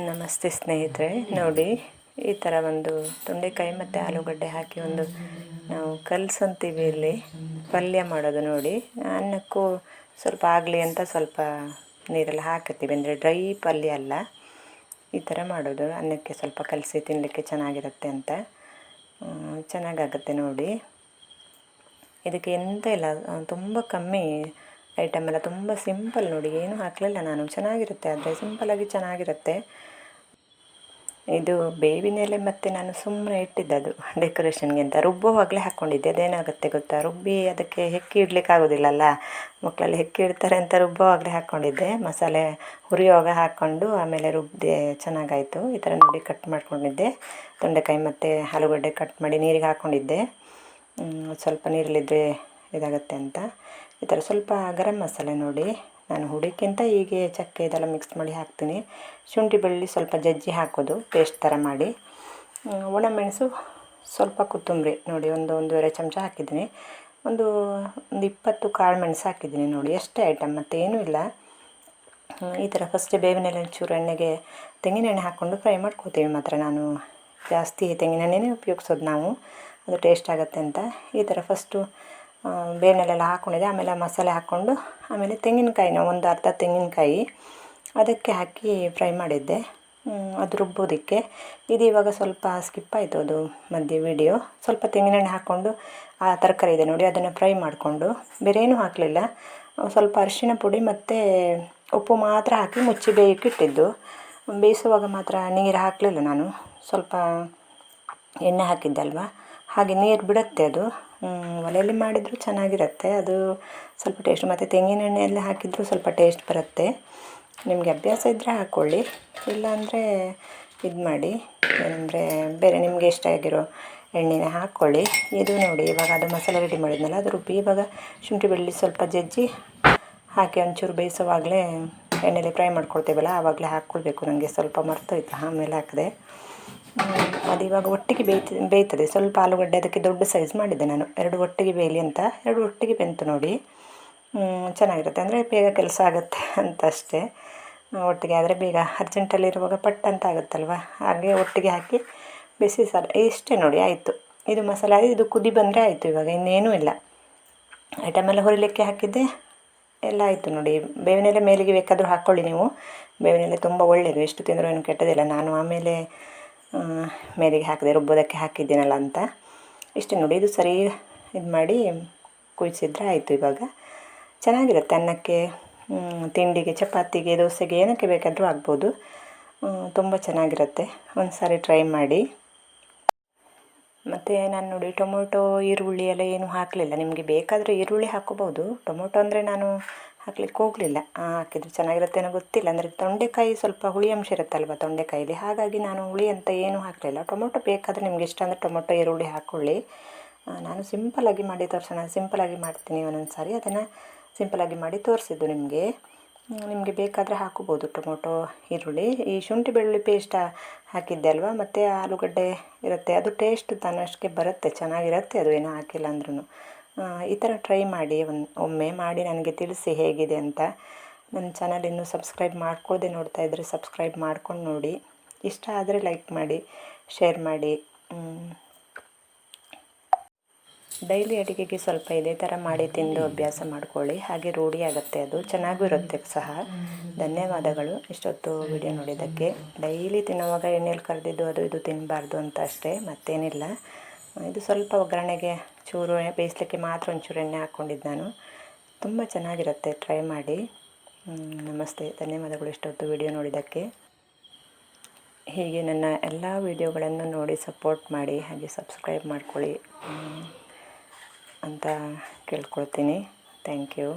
ನಮಸ್ತೆ ಸ್ನೇಹಿತರೆ, ನೋಡಿ ಈ ಥರ ಒಂದು ತೊಂಡೆಕಾಯಿ ಮತ್ತು ಆಲೂಗಡ್ಡೆ ಹಾಕಿ ಒಂದು ನಾವು ಕಲಸಂತೀವಿ ಇಲ್ಲಿ ಪಲ್ಯ ಮಾಡೋದು ನೋಡಿ. ಅನ್ನಕ್ಕೂ ಸ್ವಲ್ಪ ಆಗಲಿ ಅಂತ ಸ್ವಲ್ಪ ನೀರೆಲ್ಲ ಹಾಕತ್ತೀವಿ, ಅಂದರೆ ಡ್ರೈ ಪಲ್ಯ ಅಲ್ಲ, ಈ ಥರ ಮಾಡೋದು. ಅನ್ನಕ್ಕೆ ಸ್ವಲ್ಪ ಕಲಸಿ ತಿನ್ನಲಿಕ್ಕೆ ಚೆನ್ನಾಗಿರುತ್ತೆ ಅಂತ. ಚೆನ್ನಾಗಾಗುತ್ತೆ ನೋಡಿ. ಇದಕ್ಕೆ ಎಂತ ಇಲ್ಲ, ತುಂಬ ಕಮ್ಮಿ ಐಟಮ್ ಎಲ್ಲ, ತುಂಬ ಸಿಂಪಲ್ ನೋಡಿ, ಏನೂ ಹಾಕಲಿಲ್ಲ ನಾನು. ಚೆನ್ನಾಗಿರುತ್ತೆ, ಆದರೆ ಸಿಂಪಲಾಗಿ ಚೆನ್ನಾಗಿರುತ್ತೆ. ಇದು ಬೇವಿನ ಎಲೆ ಮತ್ತು ನಾನು ಸುಮ್ಮನೆ ಇಟ್ಟಿದ್ದದು ಡೆಕೋರೇಷನ್ಗೆ ಅಂತ. ರುಬ್ಬುವಾಗಲೇ ಹಾಕ್ಕೊಂಡಿದ್ದೆ. ಅದೇನಾಗುತ್ತೆ ಗೊತ್ತಾ, ರುಬ್ಬಿ ಅದಕ್ಕೆ ಹೆಕ್ಕಿ ಇಡ್ಲಿಕ್ಕೆ ಆಗೋದಿಲ್ಲಲ್ಲ, ಮಕ್ಕಳೆಲ್ಲ ಹೆಕ್ಕಿ ಇಡ್ತಾರೆ ಅಂತ ರುಬ್ಬುವಾಗಲೇ ಹಾಕ್ಕೊಂಡಿದ್ದೆ. ಮಸಾಲೆ ಹುರಿಯುವಾಗ ಹಾಕ್ಕೊಂಡು ಆಮೇಲೆ ರುಬ್ಬಿದೆ, ಚೆನ್ನಾಗಾಯಿತು. ಈ ಥರ ನೋಡಿ ಕಟ್ ಮಾಡ್ಕೊಂಡಿದ್ದೆ. ತೊಂಡೆಕಾಯಿ ಮತ್ತು ಆಲೂಗಡ್ಡೆ ಕಟ್ ಮಾಡಿ ನೀರಿಗೆ ಹಾಕ್ಕೊಂಡಿದ್ದೆ, ಸ್ವಲ್ಪ ನೀರಲ್ಲಿದ್ದರೆ ಇದಾಗುತ್ತೆ ಅಂತ. ಈ ಥರ ಸ್ವಲ್ಪ ಗರಂ ಮಸಾಲೆ ನೋಡಿ, ನಾನು ಹುಡಿಕ್ಕಿಂತ ಹೀಗೆ ಚಕ್ಕೆ ಇದೆಲ್ಲ ಮಿಕ್ಸ್ ಮಾಡಿ ಹಾಕ್ತೀನಿ. ಶುಂಠಿ ಬೆಳ್ಳುಳ್ಳಿ ಸ್ವಲ್ಪ ಜಜ್ಜಿ ಹಾಕೋದು, ಪೇಸ್ಟ್ ಥರ ಮಾಡಿ. ಒಣಮೆಣಸು ಸ್ವಲ್ಪ ಕೊತ್ತಂಬರಿ ನೋಡಿ, ಒಂದೂವರೆ ಚಮಚ ಹಾಕಿದ್ದೀನಿ. ಒಂದು 20 ಕಾಳು ಮೆಣಸು ಹಾಕಿದ್ದೀನಿ ನೋಡಿ, ಅಷ್ಟೇ ಐಟಮ್, ಮತ್ತು ಏನೂ ಇಲ್ಲ. ಈ ಥರ ಫಸ್ಟ್ ಬೇವಿನ ಎಲೆ ಚೂರು ಎಣ್ಣೆಗೆ ತೆಂಗಿನ ಎಣ್ಣೆ ಹಾಕ್ಕೊಂಡು ಫ್ರೈ ಮಾಡ್ಕೋತೀವಿ. ಮಾತ್ರ ನಾನು ಜಾಸ್ತಿ ತೆಂಗಿನ ಎಣ್ಣೆನೇ ಉಪಯೋಗಿಸೋದು ನಾವು, ಅದು ಟೇಸ್ಟ್ ಆಗುತ್ತೆ ಅಂತ. ಈ ಥರ ಫಸ್ಟು ಬೇವಿನೆಲೆಲ್ಲ ಹಾಕ್ಕೊಂಡಿದ್ದೆ, ಆಮೇಲೆ ಮಸಾಲೆ ಹಾಕ್ಕೊಂಡು ಆಮೇಲೆ ತೆಂಗಿನಕಾಯಿನ ಒಂದು ಅರ್ಧ ತೆಂಗಿನಕಾಯಿ ಅದಕ್ಕೆ ಹಾಕಿ ಫ್ರೈ ಮಾಡಿದ್ದೆ, ಅದು ರುಬ್ಬೋದಕ್ಕೆ. ಇದು ಇವಾಗ ಸ್ವಲ್ಪ ಸ್ಕಿಪ್ ಆಯಿತು ಅದು ಮಧ್ಯೆ ವಿಡಿಯೋ. ಸ್ವಲ್ಪ ತೆಂಗಿನೆಣ್ಣೆ ಹಾಕ್ಕೊಂಡು ಆ ತರಕಾರಿ ಇದೆ ನೋಡಿ, ಅದನ್ನು ಫ್ರೈ ಮಾಡಿಕೊಂಡು ಬೇರೆ ಏನೂ ಹಾಕಲಿಲ್ಲ. ಸ್ವಲ್ಪ ಅರಿಶಿಣ ಪುಡಿ ಮತ್ತು ಉಪ್ಪು ಮಾತ್ರ ಹಾಕಿ ಮುಚ್ಚಿ ಬೇಯಕ್ಕಿಟ್ಟಿದ್ದು. ಬೇಯಿಸುವಾಗ ಮಾತ್ರ ನೀರು ಹಾಕಲಿಲ್ಲ ನಾನು, ಸ್ವಲ್ಪ ಎಣ್ಣೆ ಹಾಕಿದ್ದಲ್ವ, ಹಾಗೆ ನೀರು ಬಿಡುತ್ತೆ ಅದು. ಒಲೆಯಲ್ಲಿ ಮಾಡಿದರೂ ಚೆನ್ನಾಗಿರುತ್ತೆ ಅದು, ಸ್ವಲ್ಪ ಟೇಸ್ಟ್. ಮತ್ತು ತೆಂಗಿನ ಎಣ್ಣೆಯಲ್ಲಿ ಹಾಕಿದರೂ ಸ್ವಲ್ಪ ಟೇಸ್ಟ್ ಬರುತ್ತೆ. ನಿಮಗೆ ಅಭ್ಯಾಸ ಇದ್ದರೆ ಹಾಕ್ಕೊಳ್ಳಿ, ಇಲ್ಲಾಂದರೆ ಇದು ಮಾಡಿ, ಏನಂದರೆ ಬೇರೆ ನಿಮಗೆ ಇಷ್ಟ ಆಗಿರೋ ಎಣ್ಣೆನ ಹಾಕ್ಕೊಳ್ಳಿ. ಇದು ನೋಡಿ, ಇವಾಗ ಅದು ಮಸಾಲೆ ರೆಡಿ ಮಾಡಿದ್ನಲ್ಲ, ಅದು ರುಬ್ಬಿ ಇವಾಗ ಶುಂಠಿ ಬೆಳ್ಳುಳ್ಳಿ ಸ್ವಲ್ಪ ಜಜ್ಜಿ ಹಾಕಿ ಒಂಚೂರು ಬೇಯಿಸೋವಾಗಲೇ ಎಣ್ಣೆಲಿ ಫ್ರೈ ಮಾಡ್ಕೊಳ್ತೇವಲ್ಲ, ಆವಾಗಲೇ ಹಾಕ್ಕೊಳ್ಬೇಕು. ನನಗೆ ಸ್ವಲ್ಪ ಮರ್ತೋಯ್ತು, ಆಮೇಲೆ ಹಾಕಿದೆ. ಅದು ಇವಾಗ ಒಟ್ಟಿಗೆ ಬೇಯ್ತದೆ. ಸ್ವಲ್ಪ ಆಲೂಗಡ್ಡೆ ಅದಕ್ಕೆ ದೊಡ್ಡ ಸೈಜ್ ಮಾಡಿದ್ದೆ ನಾನು, 2 ಒಟ್ಟಿಗೆ ಬೇಯಲಿ ಅಂತ. 2 ಒಟ್ಟಿಗೆ ಬೆಂತು ನೋಡಿ, ಚೆನ್ನಾಗಿರುತ್ತೆ. ಅಂದರೆ ಬೇಗ ಕೆಲಸ ಆಗುತ್ತೆ ಅಂತ ಅಷ್ಟೇ. ಒಟ್ಟಿಗೆ ಆದರೆ ಬೇಗ ಅರ್ಜೆಂಟಲ್ಲಿರುವಾಗ ಪಟ್ ಅಂತ ಆಗುತ್ತಲ್ವ, ಹಾಗೆ ಒಟ್ಟಿಗೆ ಹಾಕಿ ಬಿಸಿ ಸಾರು ಇಷ್ಟೇ ನೋಡಿ, ಆಯಿತು. ಇದು ಮಸಾಲೆ ಇದು ಕುದಿ ಬಂದರೆ ಆಯಿತು. ಇವಾಗ ಇನ್ನೇನೂ ಇಲ್ಲ, ಐಟಮೆಲ್ಲ ಹುರಿಲಿಕ್ಕೆ ಹಾಕಿದ್ದೆ, ಎಲ್ಲ ಆಯಿತು ನೋಡಿ. ಬೇವಿನೆಲೆ ಮೇಲಿಗೆ ಬೇಕಾದರೂ ಹಾಕ್ಕೊಳ್ಳಿ ನೀವು, ಬೇವಿನೆಲೆ ತುಂಬ ಒಳ್ಳೆಯದು, ಎಷ್ಟು ತಿಂದರೂ ಏನು ಕೆಟ್ಟದಿಲ್ಲ. ನಾನು ಆಮೇಲೆ ಮೇಲಿಗೆ ಹಾಕಿದೆ, ರುಬ್ಬೋದಕ್ಕೆ ಹಾಕಿದ್ದೀನಲ್ಲ ಅಂತ. ಇಷ್ಟೇ ನೋಡಿ, ಇದು ಸರಿ ಇದು ಮಾಡಿ ಕುದಿಸಿದ್ರೆ ಆಯಿತು. ಇವಾಗ ಚೆನ್ನಾಗಿರುತ್ತೆ ಅನ್ನಕ್ಕೆ, ತಿಂಡಿಗೆ, ಚಪಾತಿಗೆ, ದೋಸೆಗೆ, ಏನಕ್ಕೆ ಬೇಕಾದರೂ ಆಗ್ಬೋದು. ತುಂಬ ಚೆನ್ನಾಗಿರುತ್ತೆ, ಒಂದು ಸಾರಿ ಟ್ರೈ ಮಾಡಿ. ಮತ್ತು ನಾನು ನೋಡಿ ಟೊಮೊಟೊ ಈರುಳ್ಳಿ ಎಲ್ಲ ಏನೂ ಹಾಕಲಿಲ್ಲ. ನಿಮಗೆ ಬೇಕಾದರೆ ಈರುಳ್ಳಿ ಹಾಕ್ಕೋಬೋದು, ಟೊಮೊಟೊ ಅಂದರೆ ನಾನು ಹಾಕ್ಲಿಕ್ಕೆ ಹೋಗಲಿಲ್ಲ. ಹಾಕಿದರೆ ಚೆನ್ನಾಗಿರುತ್ತೆ ಏನೋ ಗೊತ್ತಿಲ್ಲ, ಅಂದರೆ ತೊಂಡೆಕಾಯಿ ಸ್ವಲ್ಪ ಹುಳಿ ಅಂಶ ಇರುತ್ತಲ್ವ ತೊಂಡೆಕಾಯಲ್ಲಿ, ಹಾಗಾಗಿ ನಾನು ಹುಳಿ ಅಂತ ಏನೂ ಹಾಕಲಿಲ್ಲ. ಟೊಮೊಟೊ ಬೇಕಾದರೆ ನಿಮ್ಗೆ ಇಷ್ಟ ಅಂದರೆ ಟೊಮೊಟೊ ಈರುಳ್ಳಿ ಹಾಕ್ಕೊಳ್ಳಿ. ನಾನು ಸಿಂಪಲಾಗಿ ಮಾಡಿ ತೋರಿಸೋಣ, ಸಿಂಪಲಾಗಿ ಮಾಡ್ತೀನಿ ಒಂದೊಂದು ಸಾರಿ, ಅದನ್ನು ಸಿಂಪಲಾಗಿ ಮಾಡಿ ತೋರಿಸಿದ್ದು ನಿಮಗೆ. ನಿಮಗೆ ಬೇಕಾದರೆ ಹಾಕೋಬೋದು ಟೊಮೊಟೊ ಈರುಳ್ಳಿ. ಈ ಶುಂಠಿ ಬೆಳ್ಳುಳ್ಳಿ ಪೇಸ್ಟ್ ಹಾಕಿದ್ದೆ ಅಲ್ವಾ, ಮತ್ತು ಆಲೂಗಡ್ಡೆ ಇರುತ್ತೆ, ಅದು ಟೇಸ್ಟ್ ತನ್ನಷ್ಟಕ್ಕೆ ಬರುತ್ತೆ, ಚೆನ್ನಾಗಿರುತ್ತೆ ಅದು, ಏನೂ ಹಾಕಿಲ್ಲ ಅಂದ್ರೂ. ಈ ಥರ ಟ್ರೈ ಮಾಡಿ, ಒಮ್ಮೆ ಮಾಡಿ ನನಗೆ ತಿಳಿಸಿ ಹೇಗಿದೆ ಅಂತ. ನನ್ನ ಚಾನಲ್ ಇನ್ನೂ ಸಬ್ಸ್ಕ್ರೈಬ್ ಮಾಡ್ಕೊಳ್ಳದೆ ನೋಡ್ತಾ ಇದ್ದರೆ ಸಬ್ಸ್ಕ್ರೈಬ್ ಮಾಡ್ಕೊಂಡು ನೋಡಿ. ಇಷ್ಟ ಆದರೆ ಲೈಕ್ ಮಾಡಿ, ಶೇರ್ ಮಾಡಿ. ಡೈಲಿ ಅಡುಗೆಗೆ ಸ್ವಲ್ಪ ಇದೇ ಥರ ಮಾಡಿ ತಿಂದು ಅಭ್ಯಾಸ ಮಾಡ್ಕೊಳ್ಳಿ, ಹಾಗೆ ರೂಢಿ ಆಗುತ್ತೆ, ಅದು ಚೆನ್ನಾಗೂ ಇರುತ್ತೆ ಸಹ. ಧನ್ಯವಾದಗಳು ಇಷ್ಟೊತ್ತು ವಿಡಿಯೋ ನೋಡಿದ್ದಕ್ಕೆ. ಡೈಲಿ ತಿನ್ನುವಾಗ ಎಣ್ಣೆಲಿ ಕರೆದಿದ್ದು ಅದು ಇದು ತಿನ್ನಬಾರ್ದು ಅಂತ ಅಷ್ಟೇ, ಮತ್ತೇನಿಲ್ಲ. ಇದು ಸ್ವಲ್ಪ ಒಗ್ಗರಣೆಗೆ ಚೂರು ಬೇಯಿಸಲಿಕ್ಕೆ ಮಾತ್ರ ಒಂಚೂರು ಎಣ್ಣೆ ಹಾಕ್ಕೊಂಡಿದ್ದು ನಾನು. ತುಂಬ ಚೆನ್ನಾಗಿರುತ್ತೆ, ಟ್ರೈ ಮಾಡಿ. ನಮಸ್ತೆ, ಧನ್ಯವಾದಗಳು ಇಷ್ಟೊತ್ತು ವಿಡಿಯೋ ನೋಡಿದ್ದಕ್ಕೆ. ಹೀಗೆ ನನ್ನ ಎಲ್ಲ ವಿಡಿಯೋಗಳನ್ನು ನೋಡಿ ಸಪೋರ್ಟ್ ಮಾಡಿ, ಹಾಗೆ ಸಬ್ಸ್ಕ್ರೈಬ್ ಮಾಡ್ಕೊಳ್ಳಿ ಅಂತ ಕೇಳ್ಕೊಳ್ತೀನಿ. Thank you.